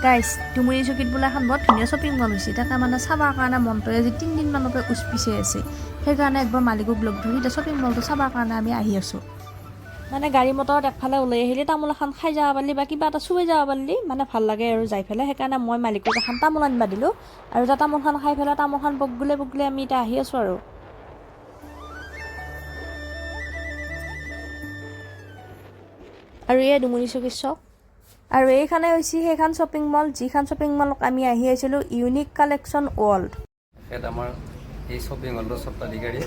Guys ডুমুৰি চকীত বোলে এখন বৰ ধুনীয়া শ্বপিং মল হৈছে তাকে মানে চাবৰ কাৰণে মনটোৱে আজি 3 দিনমানৰ পৰা উচপিছে আছে সেইকাৰণে একবাৰ মালিকক লগ ধৰি এতিয়া শ্বপিং মলটো চাবৰ কাৰণে আমি আহি আছোঁ মানে গাড়ী মটৰত একফালে ওলাই আহিলে তামোল এখন খাই যাব পাৰিলি বা কিবা এটা চুই যাব পাৰিলি মানে ভাল লাগে আৰু যাই পেলাই সেইকাৰণে মই মালিকক এখন তামোল আনিবা দিলোঁ আৰু এটা তামোলখন খাই পেলাই তামোলখন বগলে আমি এতিয়া আহি আছোঁ আৰু এই ডুমুৰি চকীৰ চক আৰু এইখানে হৈছে সেইখন শ্বপিং মল যিখন শ্বপিং মলক আমি আহি আছিলোঁ ইউনিক কালেকশ্যন ৱৰ্ল্ড আমাৰ এই শ্বপিং মলটোৰ স্বত্বাধিকাৰী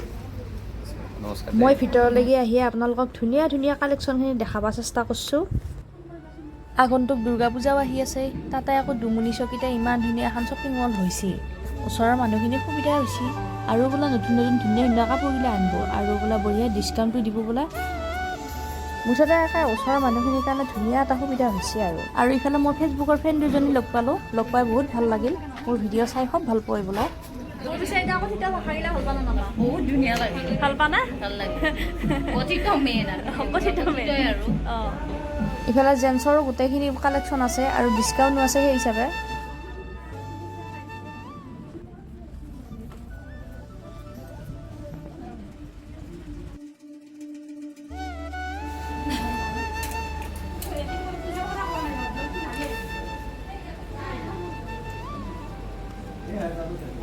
নমস্কাৰ মই ভিতৰলৈকে আহি আপোনালোকক ধুনীয়া ধুনীয়া কালেকশ্যনখিনি দেখাব চেষ্টা কৰিছোঁ আগন্তুক দুৰ্গা পূজাও আহি আছে তাতে আকৌ ডুমুৰি চকীতে ইমান ধুনীয়া এখন শ্বপিং মল হৈছে ওচৰৰ মানুহখিনি সুবিধা হৈছে আৰু বোলে নতুন নতুন ধুনীয়া ধুনীয়া কাপোৰগিলা আনিব আৰু বোলে বঢ়িয়া ডিছকাউণ্টো দিব বোলে মুঠতে ওচৰৰ মানুহখিনিৰ কাৰণে ধুনীয়া এটা সুবিধা হৈছে আৰু ইফালে মোৰ ফেচবুকৰ ফ্ৰেণ্ড দুজনী লগ পালোঁ লগ পাই বহুত ভাল লাগিল মোৰ ভিডিঅ' চাই খুব ভাল পায় বোলে বহুত ধুনীয়া লাগে ভাল পা না ভাল লাগে ইফালে জেন্টছৰো গোটেইখিনি কালেকশ্যন আছে আৰু ডিছকাউণ্টো আছে সেই হিচাপে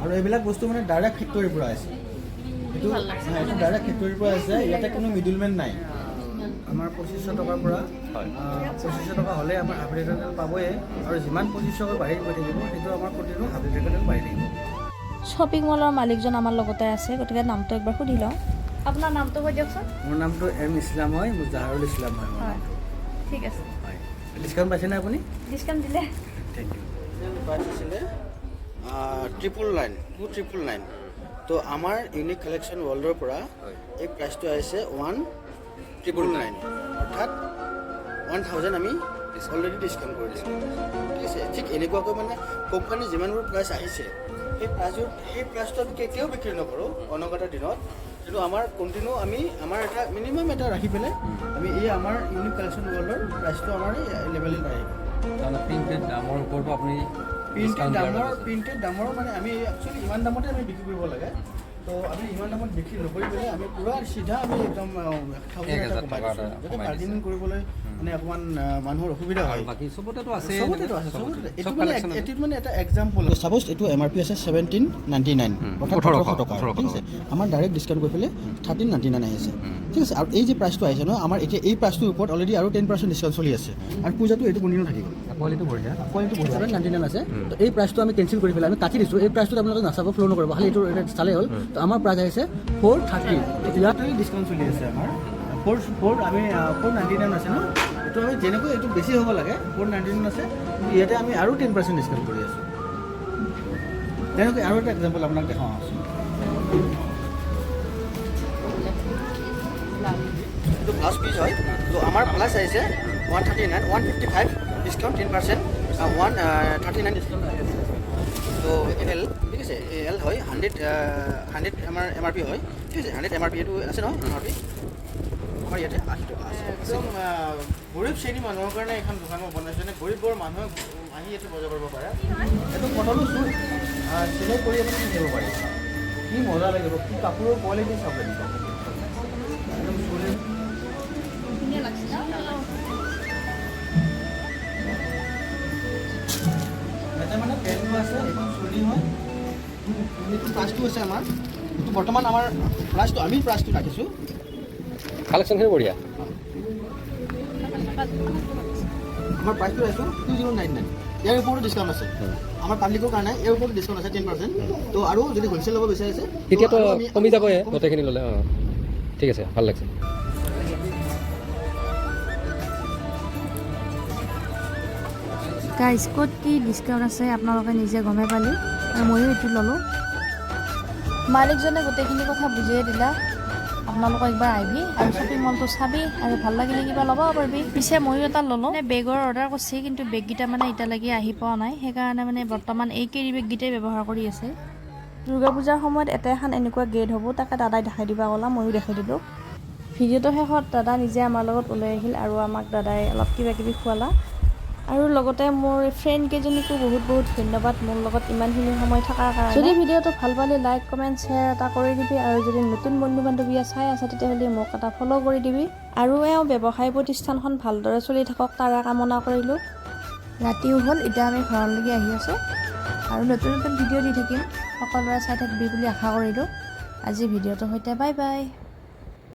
আৰু এইবিলাক বস্তু মানে ডাইৰেক্ট ফেক্টৰীৰ পৰা আছে এইটো ডাইৰেক্ট ফেক্টৰীৰ পৰা আছে ইয়াতে কোনো মিডিলমেন নাই আমাৰ 2500 টকাৰ পৰা 2500 টকা হ'লে আমাৰ হাফ লিটাৰ তেল পাবই আৰু যিমান 2500 বাঢ়ি গৈ থাকিব সেইটো আমাৰ প্ৰতিটো হাফ লিটাৰ তেল বাঢ়ি থাকিব শ্বপিং মলৰ মালিকজন আমাৰ লগতে আছে গতিকে নামটো একবাৰ সুধি লওঁ আপোনাৰ নামটো কৈ দিয়কচোন মোৰ নামটো এম ইছলাম হয় মোৰ জাহাৰুল ইছলাম হয় ঠিক আছে হয় ডিছকাউণ্ট পাইছেনে আপুনি ডিছকাউণ্ট দিলে থেংক ইউ প্ৰাইচ আছিলে 299 তো আমাৰ ইউনিক কালেকশ্যন ৱৰ্ল্ডৰ পৰা এই প্ৰাইচটো আহিছে 1999 অৰ্থাৎ 1000 আমি অলৰেডি ডিছকাউণ্ট কৰি দিছোঁ ঠিক আছে ঠিক এনেকুৱাকৈ মানে কোম্পানী যিমানবোৰ প্ৰাইচ আহিছে সেই প্ৰাইচটো আমি কেতিয়াও বিক্ৰী নকৰোঁ অনাগত দিনত কিন্তু আমাৰ কণ্টিনিউ আমি আমাৰ এটা মিনিমাম এটা ৰাখি পেলাই আমি এই আমাৰ ইউনিক কালেকশ্যন ৱৰ্ল্ডৰ প্ৰাইচটো আমাৰ এই লেভেলত আহিব প্ৰিণ্টেড দামৰ ওপৰতো আপুনি প্ৰিণ্টেড দামৰ মানে আমি একচুৱেলি ইমান দামতে আমি বিক্ৰী কৰিব লাগে তো আমি ইমান দামত বিক্ৰী নকৰি পেলাই আমি পূৰা চিধা আমি একদম 1000 টকা যাতে বাৰ্গেনিং কৰিবলৈ মানে অকণমান মানুহৰ অসুবিধা হয় বাকী চবতেতো আছে এইটো মানে এটা এক্সাম্পল ছাপ'জ এইটো MRP আছে 1799 অৰ্থাৎ 1800 টকা ঠিক আছে আমাৰ ডাইৰেক্ট ডিছকাউণ্ট কৰি পেলাই 1399 আহিছে ঠিক আছে আৰু এই যে প্ৰাইচটো আহিছে ন আমাৰ এতিয়া এই প্ৰাইচটোৰ ওপৰত অলৰেডি আৰু 10% ডিছকাউণ্ট চলি আছে আৰু পূজাটো এইটো কণ্টিনিউ থাকিব কোৱালিটি বঢ়িয়া 799 আছে তো এই প্ৰাইচটো আমি কেঞ্চেল কৰি পেলাই আমি কাটি দিছোঁ এই প্ৰাইচটোত আপোনালোকে নাচাব ফ্ল' নকৰিব খালি এইটো চালেই হ'ল তো আমাৰ প্ৰাইচ আহিছে 430 ইয়াত ডিছকাউণ্ট চলি আছে আমাৰ 4 আমি 499 আছে ন এইটো আমি যেনেকৈ এইটো বেছি হ'ব লাগে 499 আছে ইয়াতে আমি আৰু 10% ডিছকাউণ্ট কৰি আছোঁ তেনেকৈ আৰু এটা এক্সাম্পল আপোনাক দেখাওঁ আছোঁ এইটো প্লাছ পিচ হয় তো আমাৰ প্লাছ আহিছে 139 155 ডিছকাউণ্ট 10% 139 ডিছকাউণ্ট তো এল ঠিক আছে এল হয় 100 আমাৰ MRP হয় ঠিক আছে 100 MRP এইটো আছে নহয় MRP আমাৰ ইয়াতে 80 টকা আছে একদম গৰীব শ্ৰেণীৰ মানুহৰ কাৰণে এখন দোকান বনাইছে মানে গৰীবৰ মানুহে আহি ইয়াতে বজাৰ কৰিব পাৰে এইটো কটনৰ চুট চিলাই কৰি আপুনি কিনিব পাৰে কি মজা লাগিব কি কাপোৰৰ কোৱালিটি চাব লাগিব একদম চুলি ধুনীয়া লাগছে ইয়াতে মানে পেণ্টো আছে এখন চুলি হয় এইটো প্ৰাইচটো আছে আমাৰ এইটো বৰ্তমান আমাৰ প্ৰাইচটো আমি প্ৰাইচটো ৰাখিছোঁ কালেকশ্যনখিনি বঢ়িয়া আমাৰ প্ৰাইচটো ৰাখিছোঁ 2099 ইয়াৰ ওপৰতো ডিছকাউণ্ট আছে আমাৰ পাব্লিকৰ কাৰণে ইয়াৰ ওপৰতো ডিছকাউণ্ট আছে 10% তো আৰু যদি হোলচেল ল'ব বিচাৰিছে তেতিয়াতো কমি যাবই গোটেইখিনি ল'লে অঁ ঠিক আছে ভাল লাগিছে গাইজ ক'ত কি ডিছকাউণ্ট আছে আপোনালোকে নিজে গমে পালে আৰু ময়ো এইটো ল'লোঁ মালিকজনে গোটেইখিনি কথা বুজিয়ে দিলা আপোনালোকক একবাৰ আহিবি আৰু শ্বপিং মলটো চাবি আৰু ভাল লাগিলে কিবা ল'ব পাৰিবি পিছে ময়ো এটা ল'লোঁ বেগৰ অৰ্ডাৰ কৰিছে কিন্তু বেগকেইটা মানে এতিয়ালৈকে আহি পোৱা নাই সেইকাৰণে মানে বৰ্তমান এই কেৰি বেগকেইটাই ব্যৱহাৰ কৰি আছে দুৰ্গা পূজাৰ সময়ত এটা এখন এনেকুৱা গেট হ'ব তাকে দাদাই দেখাই দিবা ক'লা ময়ো দেখাই দিলোঁ ভিডিঅ'টো শেষত দাদা নিজে আমাৰ লগত ওলাই আহিল আৰু আমাক দাদাই অলপ কিবা কিবি খুৱালা আৰু লগতে মোৰ ফ্ৰেণ্ড কেইজনীকো বহুত বহুত ধন্যবাদ মোৰ লগত ইমানখিনি সময় থকাৰ কাৰণে। যদি ভিডিঅ'টো ভাল পালে লাইক কমেণ্ট শ্বেয়াৰ এটা কৰি দিবি আৰু যদি নতুন বন্ধু বান্ধৱীয়ে চাই আছে তেতিয়াহ'লে মোক এটা ফ'ল' কৰি দিবি আৰু এওঁ ব্যৱসায় প্ৰতিষ্ঠানখন ভালদৰে চলি থাকক তাৰে কামনা কৰিলোঁ। ৰাতিও হ'ল, এতিয়া আমি ঘৰলৈকে আহি আছোঁ আৰু নতুন নতুন ভিডিঅ' দি থাকিম, সকলোৰে চাই থাকিবি বুলি আশা কৰিলোঁ। আজি ভিডিঅ'টোৰ সৈতে বাই বাই।